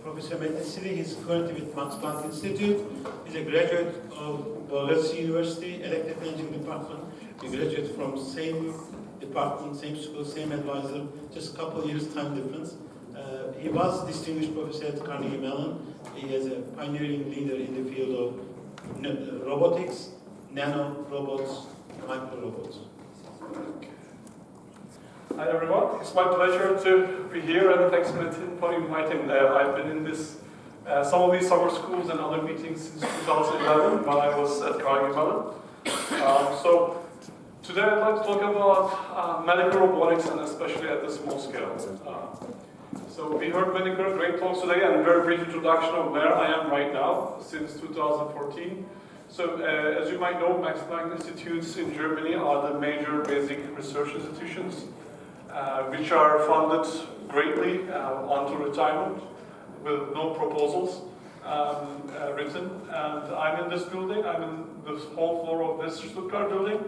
Professor Metin Sitti. He's currently with Max Planck Institute. He's a graduate of Boğaziçi University, Electrical Engineering Department. He graduated from same department, same school, same advisor, just a couple of years time difference. He was distinguished professor at Carnegie Mellon. He is a pioneering leader in the field of robotics, nanorobots, micro-robots. Hi everyone, it's my pleasure to be here and thanks Metin for inviting. I've been in this, some of these summer schools and other meetings since 2011 when I was at Carnegie Mellon. So today I'd like to talk about medical robotics and especially at the small scale. So we heard many great talks today and a very brief introduction of where I am right now since 2014. So as you might know, Max Planck Institutes in Germany are the major basic research institutions which are funded greatly onto retirement with no proposals written. And I'm in this building, I'm in the whole floor of this Stuttgart building.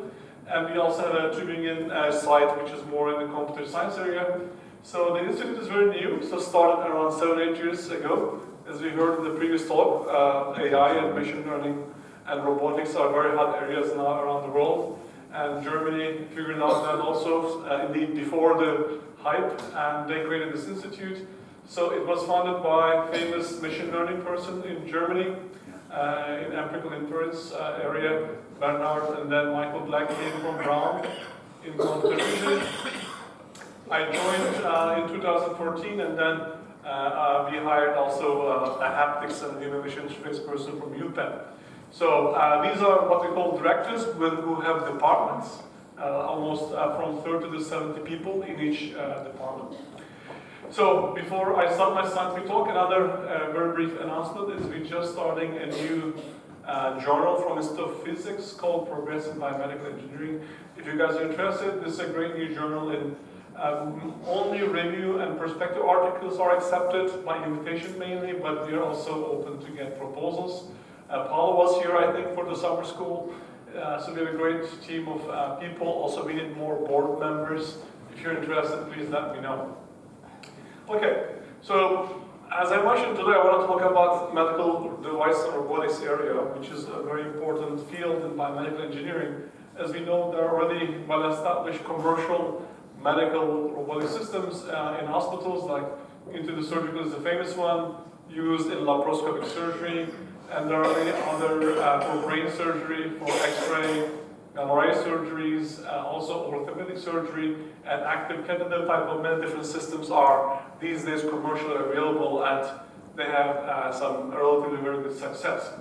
And we also have a Tübingen site which is more in the computer science area. So the institute is very new, so started around 7-8 years ago. As we heard in the previous talk, AI and machine learning and robotics are very hot areas now around the world. And Germany figured out that also, indeed, before the hype, and they created this institute. So it was founded by a famous machine learning person in Germany, in empirical inference area, Bernard, and then Michael Black came from Brown in computer vision. I joined in 2014, and then we hired also a haptics and human machine interface person from UPenn. So these are what we call directors who have departments, almost from 30 to 70 people in each department. So before I start my scientific talk, another very brief announcement is we're just starting a new journal from Institute of Physics called Progressive Biomedical Engineering. If you guys are interested, this is a great new journal in only review and perspective articles are accepted by invitation mainly, but we are also open to get proposals. Paolo was here, I think, for the summer school, so we have a great team of people. Also, we need more board members. If you're interested, please let me know. Okay, so as I mentioned today, I want to talk about medical device and robotics area, which is a very important field in biomedical engineering. As we know, there are already well-established commercial medical robotic systems in hospitals, like Into the Surgical is the famous one, used in laparoscopic surgery. And there are many other for brain surgery, for X-ray, MRI surgeries, also orthopedic surgery, and active catheter type of many different systems are these days commercially available, and they have some relatively very good success.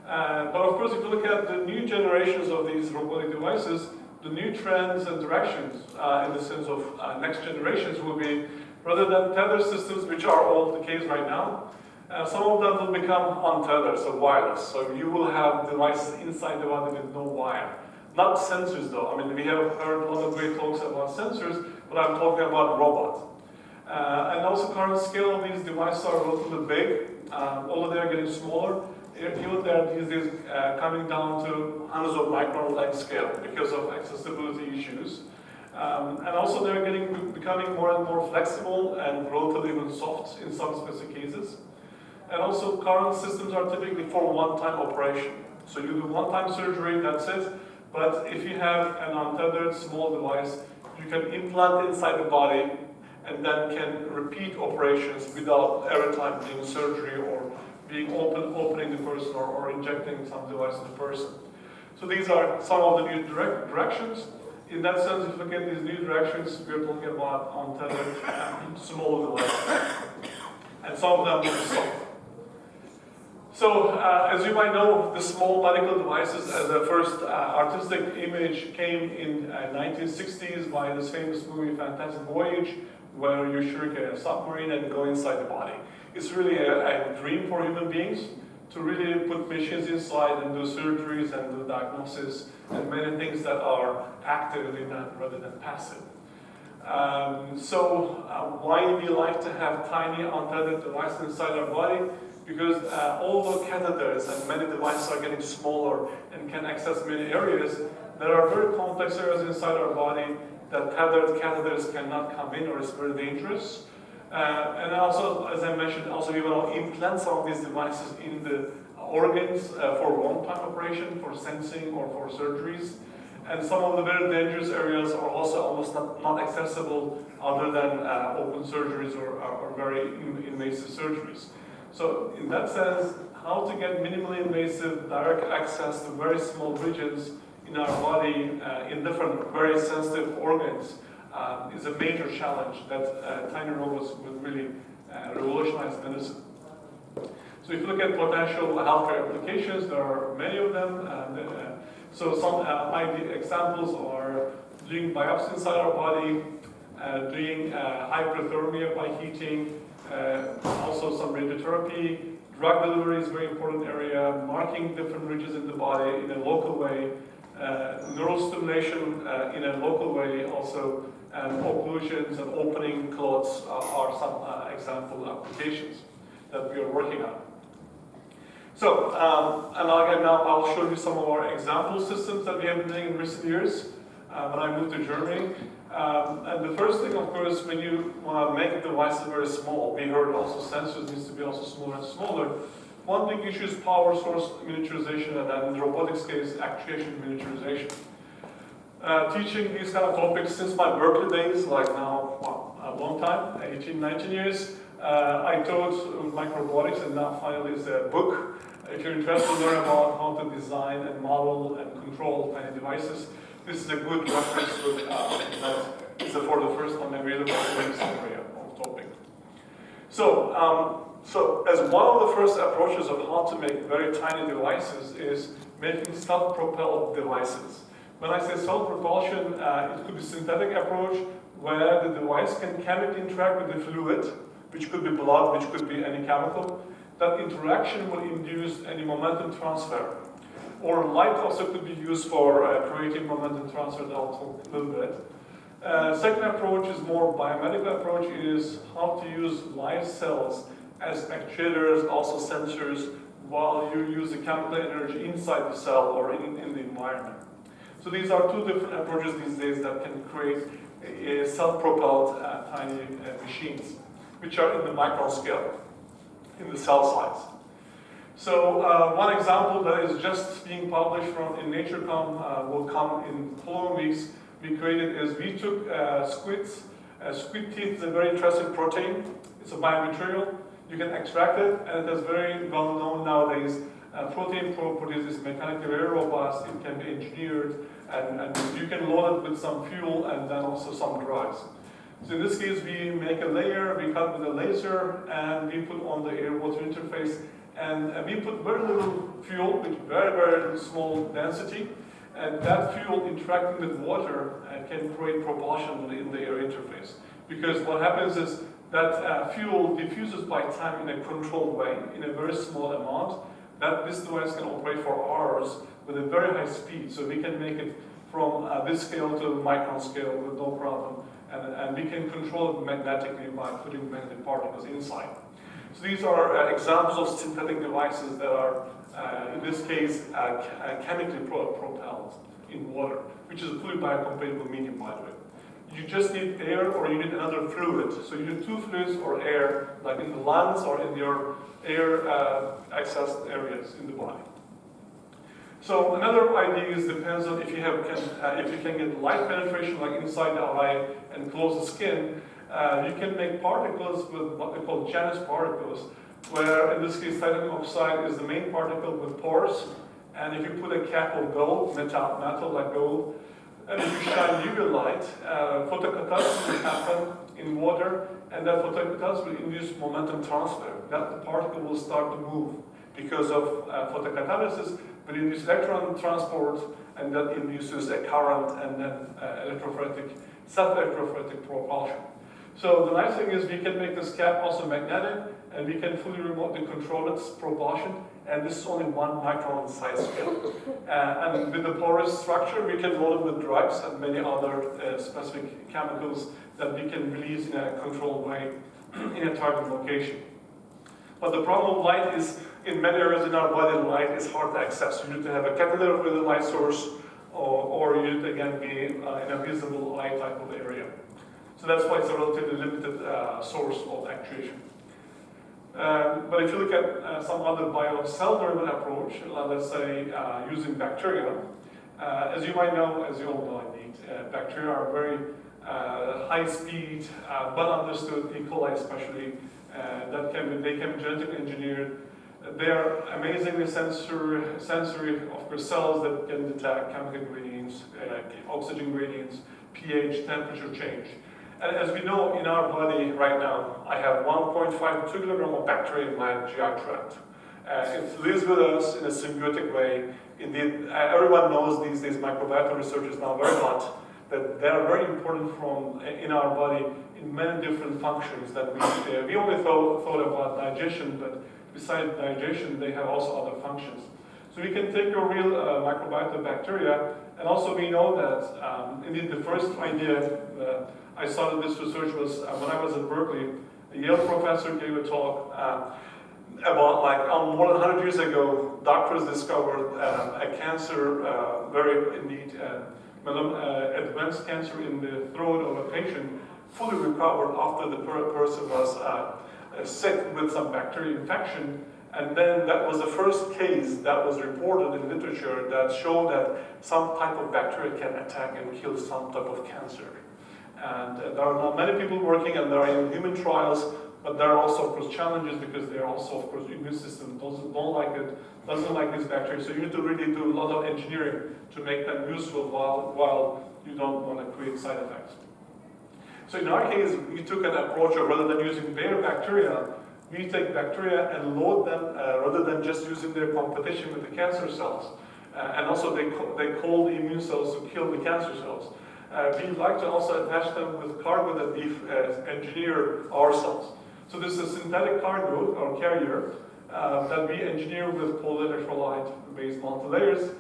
But of course, if you look at the new generations of these robotic devices, the new trends and directions in the sense of next generations will be, rather than tether systems, which are all the case right now, some of them will become untethered, so wireless. So you will have devices inside the body with no wire. Not sensors though. I mean, we have heard a lot of great talks about sensors, but I'm talking about robots. And also current scale of these devices are relatively big, although they are getting smaller. Even they are these days coming down to hundreds of micron length scale because of accessibility issues. And also they're becoming more and more flexible and relatively even soft in some specific cases. And also current systems are typically for one-time operation. So you do one-time surgery, that's it. But if you have an untethered small device, you can implant it inside the body and then can repeat operations without every time doing surgery or being opening the person or injecting some device in the person. So these are some of the new directions. In that sense, if you look at these new directions, we're talking about untethered small devices. And some of them will be soft. So, as you might know, the small medical devices as the first artistic image came in 1960s by this famous movie Fantastic Voyage, where you shrink a submarine and go inside the body. It's really a dream for human beings to really put machines inside and do surgeries and do diagnosis and many things that are actively done rather than passive. Why we like to have tiny untethered devices inside our body? Because although catheters and many devices are getting smaller and can access many areas, there are very complex areas inside our body that tethered catheters cannot come in, or it's very dangerous. And also, as I mentioned, also we want to implant some of these devices in the organs for one-time operation, for sensing or for surgeries. And some of the very dangerous areas are also almost not accessible other than open surgeries or very invasive surgeries. So in that sense, how to get minimally invasive direct access to very small regions in our body in different very sensitive organs is a major challenge that tiny robots will really revolutionize medicine. So if you look at potential healthcare applications, there are many of them. So some examples are doing biopsy inside our body, doing hyperthermia by heating, also some radiotherapy. Drug delivery is a very important area, marking different regions in the body in a local way, neural stimulation in a local way also, and occlusions and opening clots are some example applications that we are working on. So, and again, now I'll show you some of our example systems that we have been doing in recent years when I moved to Germany. And the first thing, of course, when you want to make devices very small, we heard also sensors needs to be also smaller and smaller. One big issue is power source miniaturization, and then in the robotics case, actuation miniaturization. Teaching these kind of topics since my Berkeley days, like now, well, a long time, 18, 19 years. I taught microrobotics, and now finally is a book. If you're interested to learn about how to design and model and control tiny devices, this is a good reference book that is for the first time available in this area of topic. So, so as one of the first approaches of how to make very tiny devices is making self-propelled devices. When I say self-propulsion, it could be synthetic approach where the device can chemically interact with the fluid, which could be blood, which could be any chemical. That interaction will induce any momentum transfer. Or light also could be used for creating momentum transfer that I'll talk a little bit. Second approach is more biomedical approach, is how to use live cells as actuators, also sensors, while you use the chemical energy inside the cell or in the environment. So these are two different approaches these days that can create a self-propelled tiny machines, which are in the micron scale, in the cell size. So one example that is just being published in Nature will come in the following weeks. We created is we took squids. Squid teeth is a very interesting protein. It's a biomaterial. You can extract it, and it is very well known nowadays. Protein properties is mechanically very robust. It can be engineered, and you can load it with some fuel and then also some drugs. So in this case, we make a layer, we cut with a laser, and we put on the air-water interface, and we put very little fuel with very, very small density, and that fuel interacting with water can create propulsion in the air interface. Because what happens is that fuel diffuses by time in a controlled way, in a very small amount, that this device can operate for hours with a very high speed. So we can make it from this scale to micron scale with no problem. And we can control it magnetically by putting magnetic particles inside. So these are examples of synthetic devices that are, in this case, chemically propelled in water, which is a fully biocompatible medium, by the way. You just need air or you need another fluid. So you need two fluids or air, like in the lungs or in your air access areas in the body. So another idea is depends on if you can get light penetration, like inside the eye and close the skin. You can make particles with what they call Janus particles, where in this case titanium oxide is the main particle with pores. And if you put a cap of gold, metal like gold, and if you shine UV light, photocatalysis will happen in water, and that photocatalysis will induce momentum transfer. That particle will start to move because of photocatalysis. Will induce electron transport, and that induces a current and then self-electrophoretic propulsion. So the nice thing is we can make this cap also magnetic, and we can fully remotely control its propulsion, and this is only 1 micron size scale. And with the porous structure, we can load it with drugs and many other specific chemicals that we can release in a controlled way in a target location. But the problem with light is, in many areas in our body, light is hard to access. You need to have a catheter with a light source, or you need to again be in a visible light type of area. So that's why it's a relatively limited source of actuation. But if you look at some other bio-cell-driven approach, let's say using bacteria, as you might know, as you all know indeed, bacteria are very high speed, well understood, E. coli especially, they can be genetically engineered. They are amazingly sensory, of course, cells that can detect chemical gradients, oxygen gradients, pH, temperature change. And as we know in our body right now, I have 1.5 kilogram of bacteria in my GI tract. It lives with us in a symbiotic way. Indeed, everyone knows these days, microbiota research is now very hot, that they are very important in our body in many different functions that we only thought about digestion, but besides digestion, they have also other functions. So we can take a real microbiota bacteria, and also we know that indeed the first idea I started this research was when I was at Berkeley. A Yale professor gave a talk about more than 100 years ago, doctors discovered a cancer, very indeed advanced cancer in the throat of a patient, fully recovered after the person was sick with some bacterial infection. And then that was the first case that was reported in literature that showed that some type of bacteria can attack and kill some type of cancer. And there are not many people working, and there are in human trials, but there are also, of course, challenges because they are also, of course, immune system doesn't like this bacteria. So you need to really do a lot of engineering to make them useful while you don't want to create side effects. So in our case, we took an approach of rather than using bare bacteria, we take bacteria and load them rather than just using their competition with the cancer cells. And also they call the immune cells to kill the cancer cells. We like to also attach them with cargo that we engineer ourselves. So this is a synthetic cargo or carrier that we engineer with polyelectrolyte-based multilayers.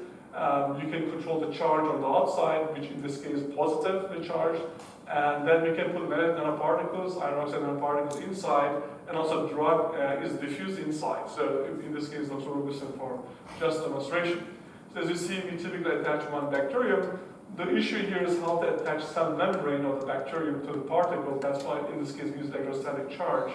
You can control the charge on the outside, which in this case is positively charged. And then we can put nanoparticles, iron oxide nanoparticles inside, and also drug is diffused inside. So in this case, looks robust for just demonstration. So as you see, we typically attach one bacterium. The issue here is how to attach cell membrane of the bacterium to the particle. That's why in this case we use electrostatic charge.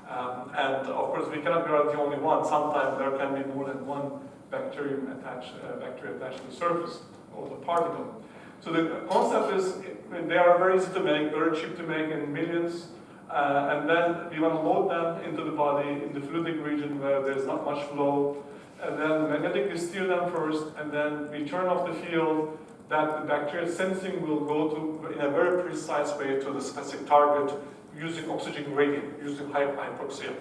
And of course we cannot guarantee only one. Sometimes there can be more than one bacteria attached to the surface of the particle. So the concept is they are very easy to make, very cheap to make in millions. And then we want to load them into the body in the fluidic region where there's not much flow. And then magnetically steer them first, and then we turn off the field that the bacteria sensing will go to in a very precise way to the specific target using oxygen gradient, using hypoxia.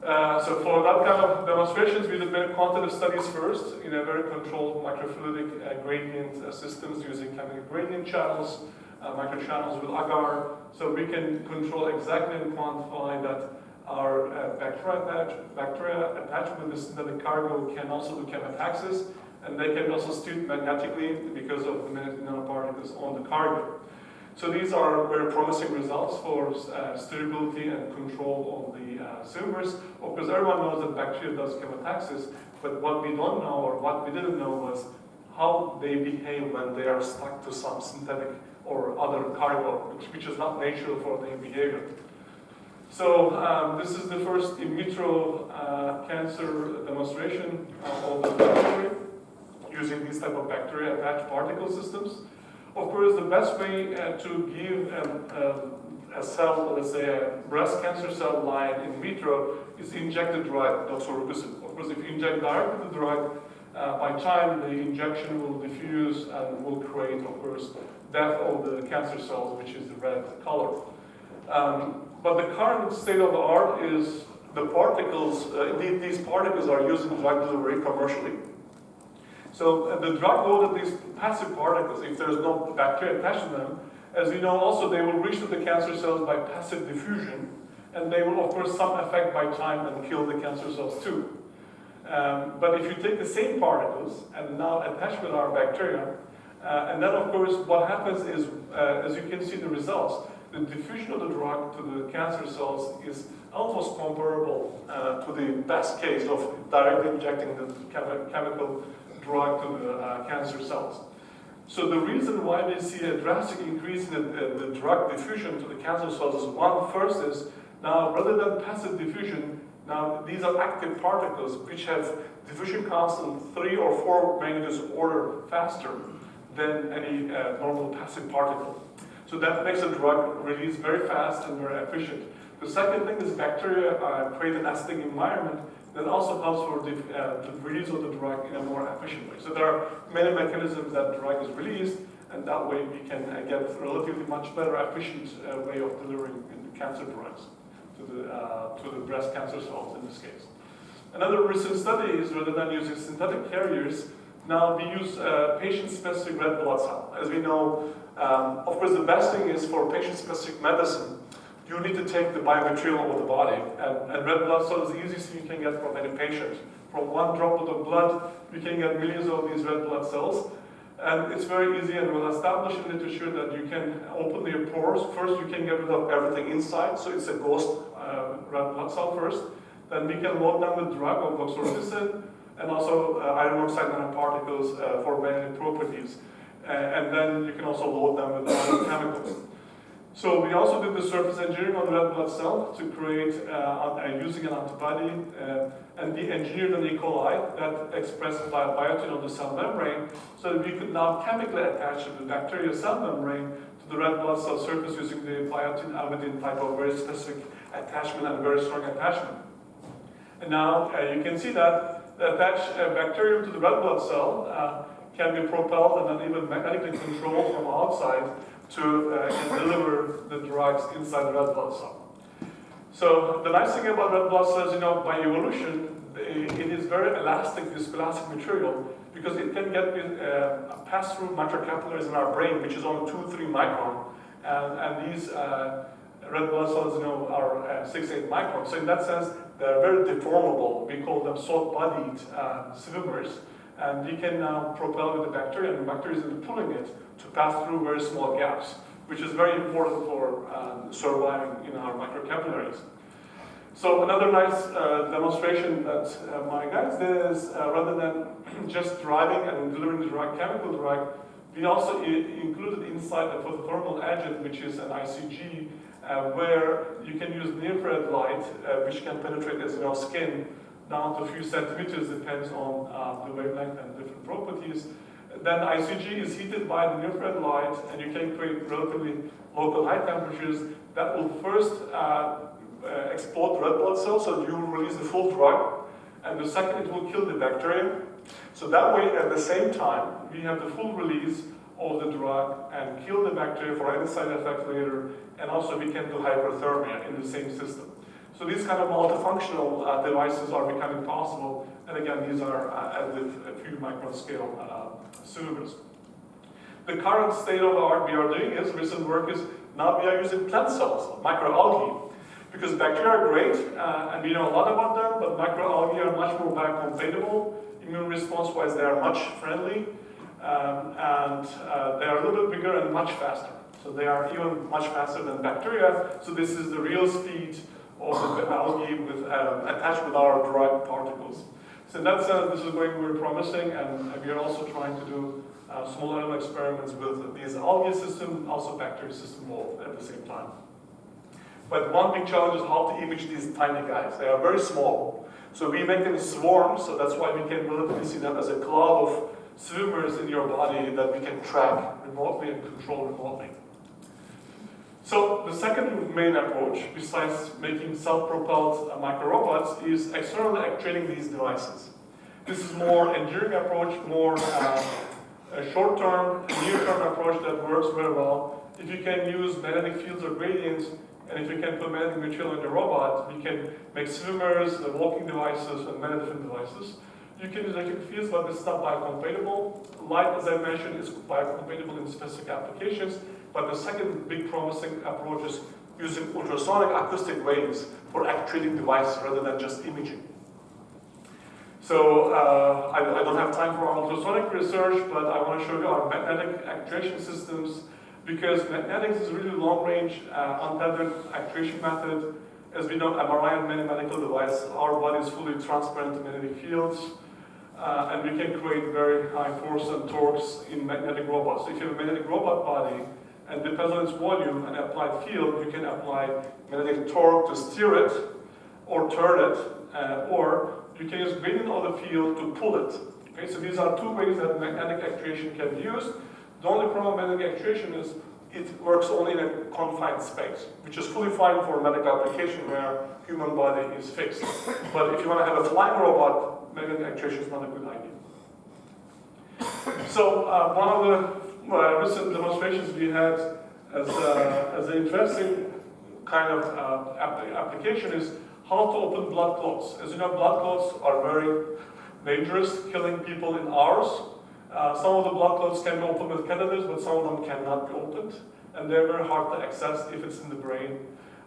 So for that kind of demonstrations, we did very quantitative studies first in a very controlled microfluidic gradient systems using chemical gradient channels, microchannels with agar, so we can control exactly and quantify that our bacteria attached with the synthetic cargo can also do chemotaxis, and they can also steered magnetically because of the nanoparticles on the cargo. So these are very promising results for steerability and control of the cylinders. Of course, everyone knows that bacteria does chemotaxis, but what we don't know or what we didn't know was how they behave when they are stuck to some synthetic or other cargo, which is not natural for their behavior. So this is the first in vitro cancer demonstration of the bacteria using these type of bacteria attached particle systems. Of course, the best way to give a cell, let's say a breast cancer cell line in vitro, is inject the drug, doxorubicin. Of course, if you inject directly the drug, by time the injection will diffuse and will create, of course, death of the cancer cells, which is the red color. But the current state of the art is the particles, indeed these particles are used in drug delivery commercially. So the drug loaded these passive particles, if there's no bacteria attached to them, as we know also they will reach to the cancer cells by passive diffusion, and they will of course some effect by time and kill the cancer cells too. But if you take the same particles and now attach with our bacteria, and then of course what happens is, as you can see the results, the diffusion of the drug to the cancer cells is almost comparable to the best case of directly injecting the chemical drug to the cancer cells. So the reason why we see a drastic increase in the drug diffusion to the cancer cells is one, first is, now rather than passive diffusion, now these are active particles which have diffusion constant 3 or 4 magnitudes order faster than any normal passive particle. So that makes the drug release very fast and very efficient. The second thing is bacteria create an acidic environment that also helps for the release of the drug in a more efficient way. So there are many mechanisms that the drug is released, and that way we can get a relatively much better efficient way of delivering cancer drugs to the breast cancer cells in this case. Another recent study is rather than using synthetic carriers, now we use patient-specific red blood cell. As we know, of course, the best thing is for patient-specific medicine, you need to take the biomaterial of the body, and red blood cell is the easiest thing you can get from any patient. From one droplet of blood, you can get millions of these red blood cells, and it's very easy and well established in literature that you can open the pores. First, you can get rid of everything inside, so it's a ghost red blood cell first. Then we can load them with drug of doxorubicin, and also iron oxide nanoparticles for many properties. And then you can also load them with other chemicals. So we also did the surface engineering on the red blood cell to create, using an antibody, and we engineered an E. coli that expressed biotin on the cell membrane, so that we could now chemically attach the bacterial cell membrane to the red blood cell surface using the biotin-avidin type of very specific attachment and very strong attachment. And now you can see that the attached bacterium to the red blood cell can be propelled and then even magnetically controlled from outside to deliver the drugs inside the red blood cell. So the nice thing about red blood cells, by evolution, it is very elastic, viscoelastic material, because it can get pass through microcapillaries in our brain, which is only 2-3 micron, and these red blood cells, are 6-8 microns. So in that sense, they're very deformable. We call them salt-bodied swimmers. And we can now propel with the bacteria, and the bacteria is pulling it to pass through very small gaps, which is very important for surviving in our microcapillaries. So another nice demonstration that my guys did is, rather than just driving and delivering the drug, chemical drug, we also included inside a photothermal agent, which is an ICG, where you can use near-infrared light, which can penetrate, as skin, down to a few centimeters, depends on the wavelength and different properties. Then ICG is heated by the near-infrared light, and you can create relatively local high temperatures that will first explode red blood cells, so you will release the full drug, and the second it will kill the bacteria. So that way, at the same time, we have the full release of the drug and kill the bacteria for any side effect later, and also we can do hyperthermia in the same system. So these kind of multifunctional devices are becoming possible, and again, these are at a few micron scale cylinders. The current state of the art we are doing is, recent work is, now we are using plant cells, microalgae, because bacteria are great, and we know a lot about them, but microalgae are much more biocompatible. Immune response-wise, they are much friendly, and they are a little bit bigger and much faster. So they are even much faster than bacteria, so this is the real speed of the algae attached with our drug particles. So in that sense, this is going very promising, and we are also trying to do small animal experiments with these algae systems, also bacteria system both at the same time. But one big challenge is how to image these tiny guys. They are very small. So we make them swarm, so that's why we can relatively see them as a cloud of swimmers in your body that we can track remotely and control remotely. So the second main approach, besides making self-propelled microrobots, is externally actuating these devices. This is more engineering approach, more a short-term, near-term approach that works very well. If you can use magnetic fields or gradients, and if you can put magnetic material in the robot, we can make swimmers, walking devices, and many different devices. You can use electric fields, but it's not biocompatible. Light, as I mentioned, is biocompatible in specific applications. But the second big promising approach is using ultrasonic acoustic waves for actuating devices rather than just imaging. So I don't have time for our ultrasonic research, but I want to show you our magnetic actuation systems, because magnetics is a really long-range, untethered actuation method. As we know, MRI and many medical devices, our body is fully transparent to magnetic fields. and we can create very high force and torques in magnetic robots. So if you have a magnetic robot body, and depends on its volume and applied field, you can apply magnetic torque to steer it, or turn it, or you can use gradient of the field to pull it. Okay, so these are two ways that magnetic actuation can be used. The only problem with magnetic actuation is it works only in a confined space, which is fully fine for a medical application where human body is fixed. But if you want to have a flying robot, magnetic actuation is not a good idea. So one of the recent demonstrations we had as an interesting kind of application is how to open blood clots. As you know, blood clots are very dangerous, killing people in hours. Some of the blood clots can be opened with catheters, but some of them cannot be opened. And they're very hard to access if it's in the brain.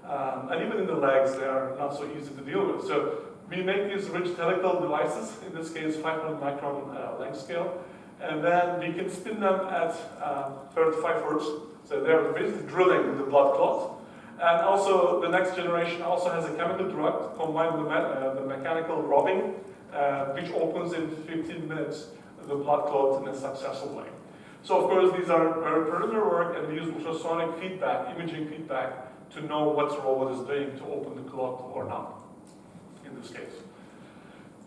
And even in the legs, they are not so easy to deal with. So we make these rich helical devices, in this case 500 micron length scale, and then we can spin them at 35 hertz. So they're basically drilling the blood clot. And also the next generation also has a chemical drug combined with the mechanical rubbing, which opens in 15 minutes the blood clot in a successful way. So of course these are very preliminary work, and we use ultrasonic feedback, imaging feedback, to know what the robot is doing to open the clot or not, in this case.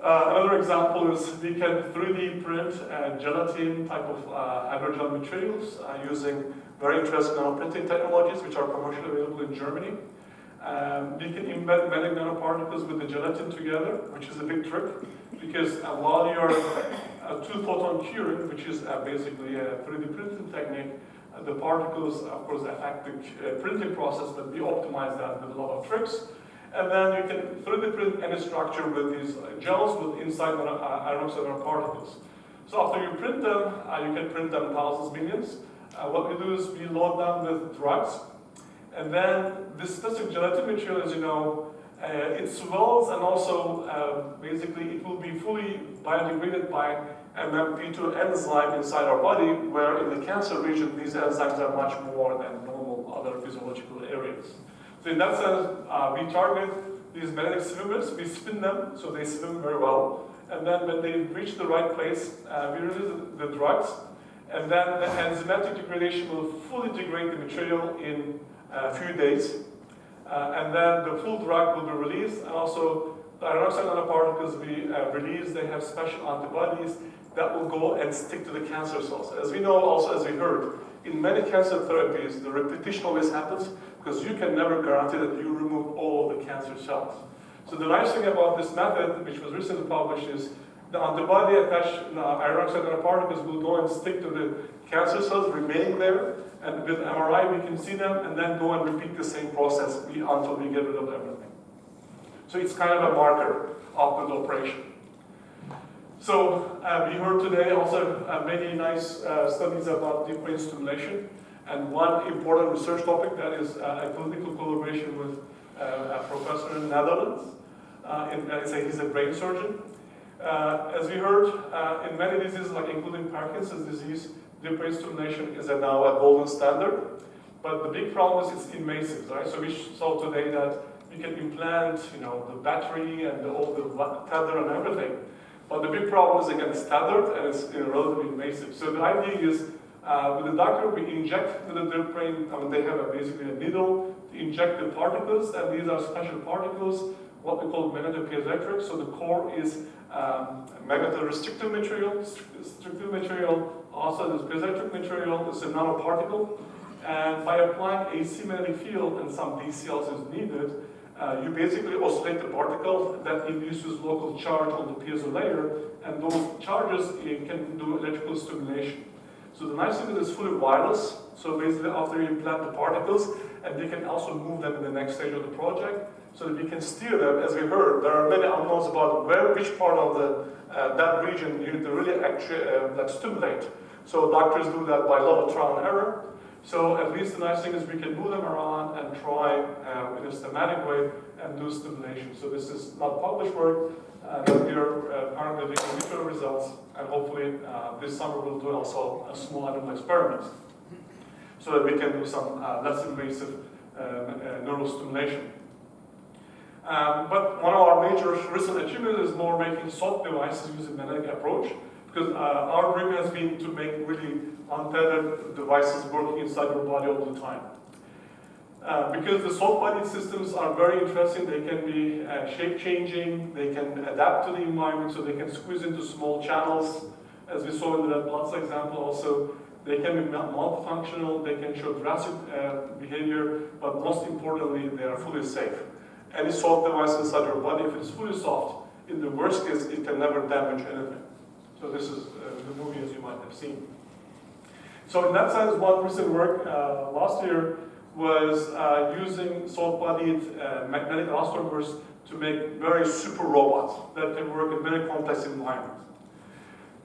Another example is we can 3D print gelatin type of hydrogel materials using very interesting nanoprinting technologies, which are commercially available in Germany. We can embed magnetic nanoparticles with the gelatin together, which is a big trick, because while you're two-photon curing, which is basically a 3D printing technique, the particles, of course, affect the printing process, but we optimize that with a lot of tricks. And then you can 3D print any structure with these gels with inside iron oxide nanoparticles. So after you print them, you can print them thousands, millions. What we do is we load them with drugs. And then this specific gelatin material, as you know, it swells, and also basically it will be fully biodegraded by MMP2 enzyme inside our body, where in the cancer region these enzymes are much more than normal other physiological areas. So in that sense, we target these magnetic swimmers, we spin them so they swim very well, and then when they reach the right place, we release the drugs, and then the enzymatic degradation will fully degrade the material in a few days, and then the full drug will be released, and also the iron oxide nanoparticles we release, they have special antibodies that will go and stick to the cancer cells. As we know, also as we heard, in many cancer therapies, the repetition always happens because you can never guarantee that you remove all the cancer cells. So the nice thing about this method, which was recently published, is the antibody attached iron oxide nanoparticles will go and stick to the cancer cells remaining there, and with MRI we can see them, and then go and repeat the same process until we get rid of everything. So it's kind of a marker of the operation. So we heard today also many nice studies about deep brain stimulation, and one important research topic that is a clinical collaboration with a professor in the Netherlands. He's a brain surgeon. As we heard, in many diseases, like including Parkinson's disease, deep brain stimulation is now a golden standard. But the big problem is it's invasive, right? So we saw today that we can implant, the battery and all the tether and everything. But the big problem is, again, it's tethered and it's relatively invasive. So the idea is, with the doctor, we inject the deep brain. They have basically a needle to inject the particles, and these are special particles, what we call magnetopiezoelectric. So the core is magnetorestrictive material. Restrictive material also is piezoelectric material. It's a nanoparticle. And by applying AC magnetic field and some DC also is needed, you basically oscillate the particle that induces local charge on the piezo layer, and those charges can do electrical stimulation. So the nice thing is it's fully wireless. So basically after you implant the particles, and we can also move them in the next stage of the project, so that we can steer them. As we heard, there are many unknowns about which part of that region you need to really actually stimulate. So doctors do that by a lot of trial and error. So at least the nice thing is we can move them around and try in a systematic way and do stimulation. So this is not published work, that we are currently doing vitro results, and hopefully this summer we'll do also a small animal experiment, so that we can do some less invasive neural stimulation. But one of our major recent achievements is more making soft devices using magnetic approach, because our dream has been to make really untethered devices working inside your body all the time. Because the soft-bodied systems are very interesting, they can be shape-changing, they can adapt to the environment, so they can squeeze into small channels, as we saw in the red blood cell example also. They can be multifunctional, they can show drastic behavior, but most importantly, they are fully safe. Any soft device inside your body, if it's fully soft, in the worst case, it can never damage anything. So this is the movie as you might have seen. So in that sense, one recent work last year was using soft-bodied magnetic elastomers to make very super robots that can work in very complex environments.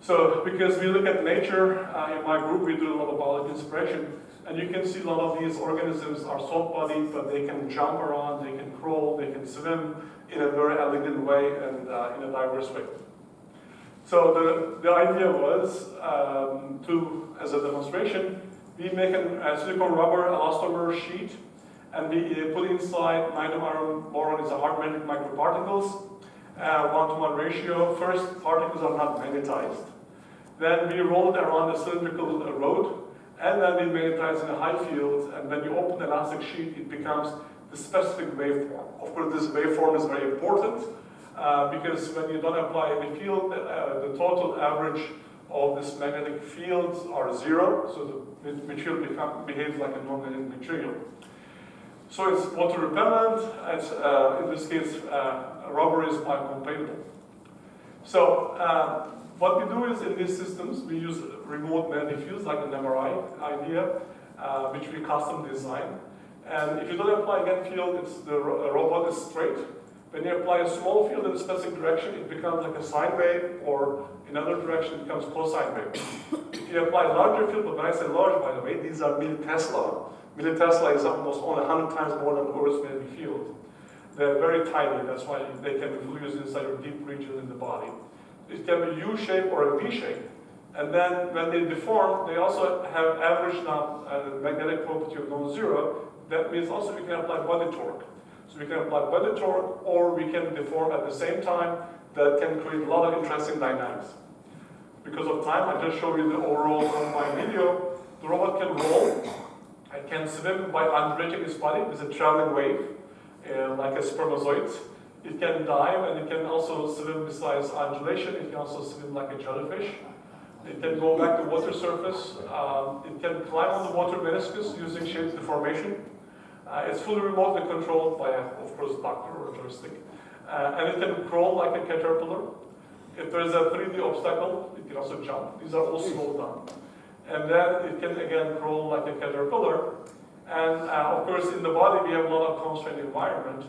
So because we look at nature, in my group we do a lot of biological inspiration, and you can see a lot of these organisms are soft-bodied, but they can jump around, they can crawl, they can swim in a very elegant way and in a diverse way. So the idea was as a demonstration, we make a silicon rubber elastomer sheet, and we put inside iron boron is a hard magnetic microparticles, 1-to-1 ratio. First, particles are not magnetized. Then we roll it around a cylindrical rod, and then we magnetize in a high field, and when you open the elastic sheet, it becomes the specific waveform. Of course, this waveform is very important, because when you don't apply any field, the total average of this magnetic fields are 0, so the material behaves like a non-magnetic material. So it's water repellent, it's, in this case, rubber is biocompatible. So what we do is in these systems, we use remote magnetic fields like an MRI idea, which we custom design. And if you don't apply again field, the robot is straight. When you apply a small field in a specific direction, it becomes like a sine wave, or in another direction, it becomes cosine wave. If you apply larger field, but when I say large, by the way, these are millitesla. Millitesla is almost only 100 times more than Earth's magnetic field. They're very tiny, that's why they can be fused inside a deep region in the body. It can be U-shape or a V-shape. And then when they deform, they also have average now magnetic property of non-zero. That means also we can apply body torque. So we can apply body torque, or we can deform at the same time. That can create a lot of interesting dynamics. Because of time, I just showed you the overall combined video. The robot can roll, it can swim by undulating its body with a traveling wave, like a spermatozoid. It can dive, and it can also swim besides undulation. It can also swim like a jellyfish. It can go back to water surface. It can climb on the water meniscus using shape deformation. It's fully remotely controlled by, of course, doctor or joystick. And it can crawl like a caterpillar. If there's a 3D obstacle, it can also jump. These are all slowed down. And then it can, again, crawl like a caterpillar. And, of course, in the body, we have a lot of constrained environment.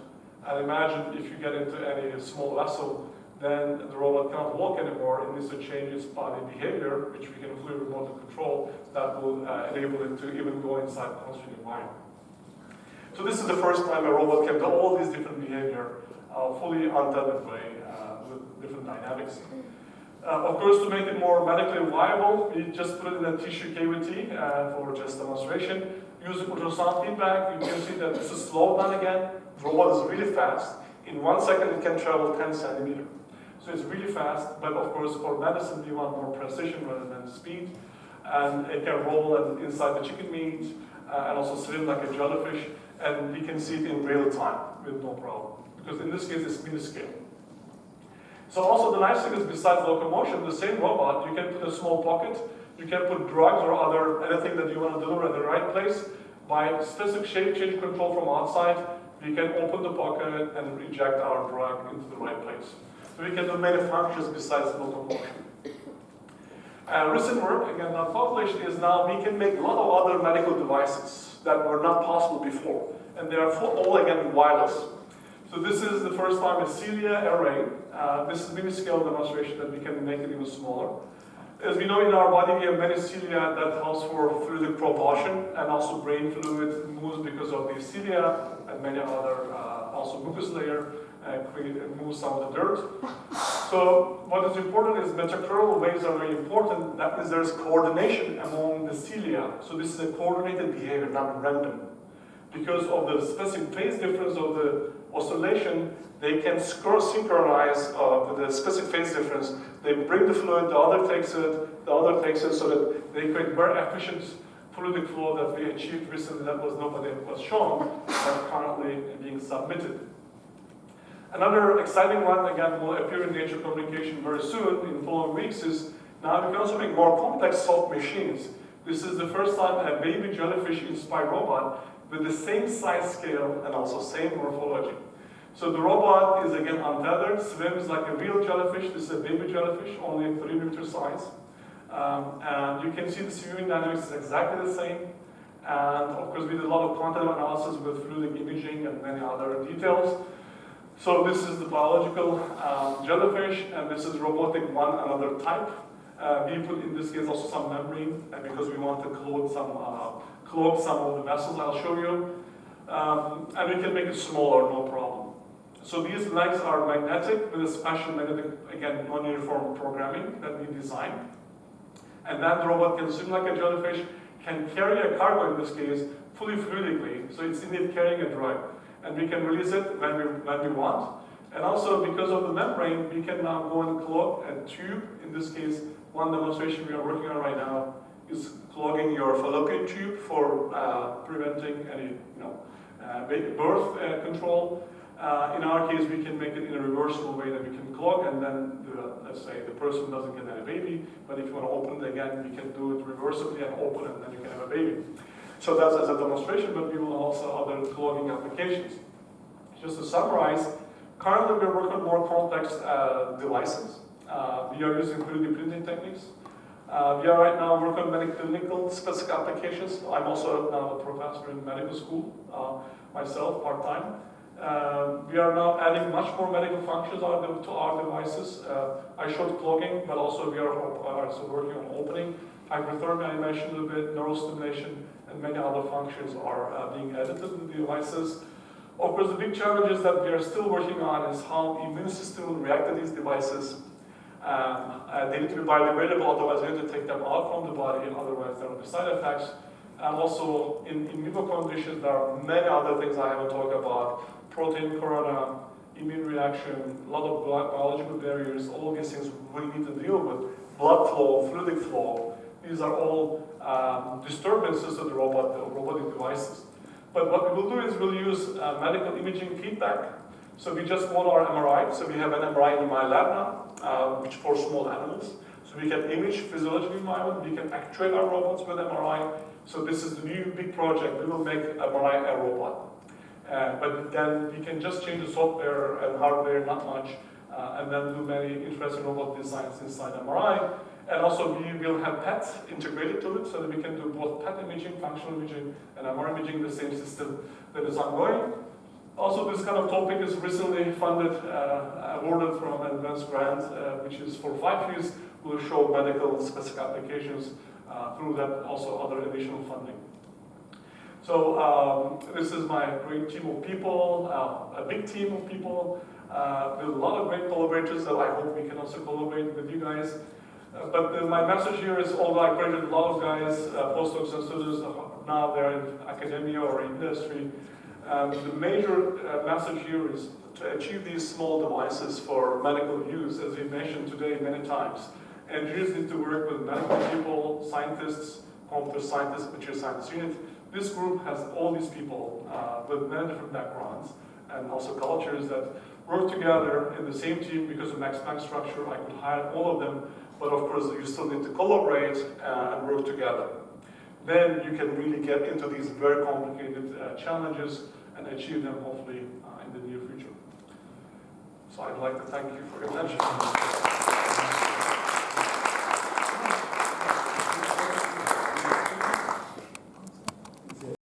And imagine if you get into any small vessel, then the robot cannot walk anymore. It needs to change its body behavior, which we can fully remotely control. That will enable it to even go inside the constrained environment. So this is the first time a robot can do all these different behavior fully untethered way with different dynamics. Of course, to make it more medically viable, we just put it in a tissue cavity for just demonstration. Using ultrasound feedback, you can see that this is slowed down again. The robot is really fast. In 1 second, it can travel 10 centimeters. So it's really fast, but of course, for medicine, we want more precision rather than speed. And it can roll inside the chicken meat, and also swim like a jellyfish. And we can see it in real time with no problem. Because in this case, it's minuscale. So also the nice thing is, besides locomotion, the same robot, you can put a small pocket, you can put drugs or anything that you want to deliver at the right place. By specific shape change control from outside, we can open the pocket and eject our drug into the right place. So we can do many functions besides locomotion. Recent work, again not published, is now we can make a lot of other medical devices that were not possible before. And they are all, again, wireless. So this is the first time a cilia array. This is mini-scale demonstration that we can make it even smaller. As we know, in our body, we have many cilia that helps for fluid propulsion, and also brain fluid moves because of the cilia, and many other, also mucus layer, moves some of the dirt. So what is important is metachural waves are very important. That means there's coordination among the cilia. So this is a coordinated behavior, not random. Because of the specific phase difference of oscillation, they can synchronize with a specific phase difference. They bring the fluid, the other takes it, the other takes it, so that they create very efficient fluidic flow that we achieved recently. That was nobody was shown, but currently being submitted. Another exciting one, again, will appear in Nature Communication very soon, in the following weeks, is now we can also make more complex soft machines. This is the first time a baby jellyfish-inspired robot with the same size scale and also same morphology. So the robot is again untethered, swims like a real jellyfish. This is a baby jellyfish, only 3 meter size. And you can see the swimming dynamics is exactly the same. And of course, we did a lot of quantitative analysis with fluidic imaging and many other details. So this is the biological jellyfish, and this is robotic one, another type. We put in this case also some membrane because we want to clog some of the vessels I'll show you. And we can make it smaller, no problem. So these legs are magnetic with a special magnetic, again, non-uniform programming that we designed. And that robot can swim like a jellyfish, can carry a cargo in this case, fully fluidically. So it's indeed carrying a drug. And we can release it when we want. And also, because of the membrane, we can now go and clog a tube. In this case, one demonstration we are working on right now is clogging your fallopian tube for preventing any birth control. In our case, we can make it in a reversible way that we can clog, and then, let's say, the person doesn't get any baby, but if you want to open it again, we can do it reversibly and open it, and then you can have a baby. So that's as a demonstration, but we will also have other clogging applications. Just to summarize, currently we're working on more complex devices. We are using 3D printing techniques. We are right now working on many clinical specific applications. I'm also now a professor in medical school, myself, part-time. We are now adding much more medical functions to our devices. I showed clogging, but also we are also working on opening. Hyperthermia, I mentioned a little bit, neurostimulation, and many other functions are being added to the devices. Of course, the big challenges that we are still working on is how the immune system will react to these devices. They need to be biodegradable, otherwise we need to take them out from the body, and otherwise there will be side effects. And also, in vivo conditions, there are many other things I haven't talked about. Protein corona, immune reaction, a lot of biological barriers, all these things we need to deal with. Blood flow, fluidic flow, these are all disturbances of the robotic devices. But what we will do is we'll use medical imaging feedback. So we just want our MRI. So we have an MRI in my lab now, which for small animals. So we can image physiological environment. We can actuate our robots with MRI. So this is the new big project. We will make MRI a robot. But then we can just change the software and hardware, not much, and then do many interesting robot designs inside MRI. And also we will have PET integrated to it, so that we can do both PET imaging, functional imaging, and MRI imaging, the same system that is ongoing. Also, this kind of topic is recently funded, awarded from an advanced grant, which is for 5 years. We'll show medical specific applications through that, also other additional funding. So this is my great team of people, a big team of people, with a lot of great collaborators that I hope we can also collaborate with you guys. But my message here is, although I graduated a lot of guys, postdocs and students, now they're in academia or industry, the major message here is to achieve these small devices for medical use, as we mentioned today many times. Engineers need to work with medical people, scientists, computer scientists, material science unit. This group has all these people with many different backgrounds and also cultures that work together in the same team. Because of Max Planck structure, I could hire all of them, but of course you still need to collaborate and work together. Then you can really get into these very complicated challenges and achieve them hopefully in the near future. So I'd like to thank you for your attention.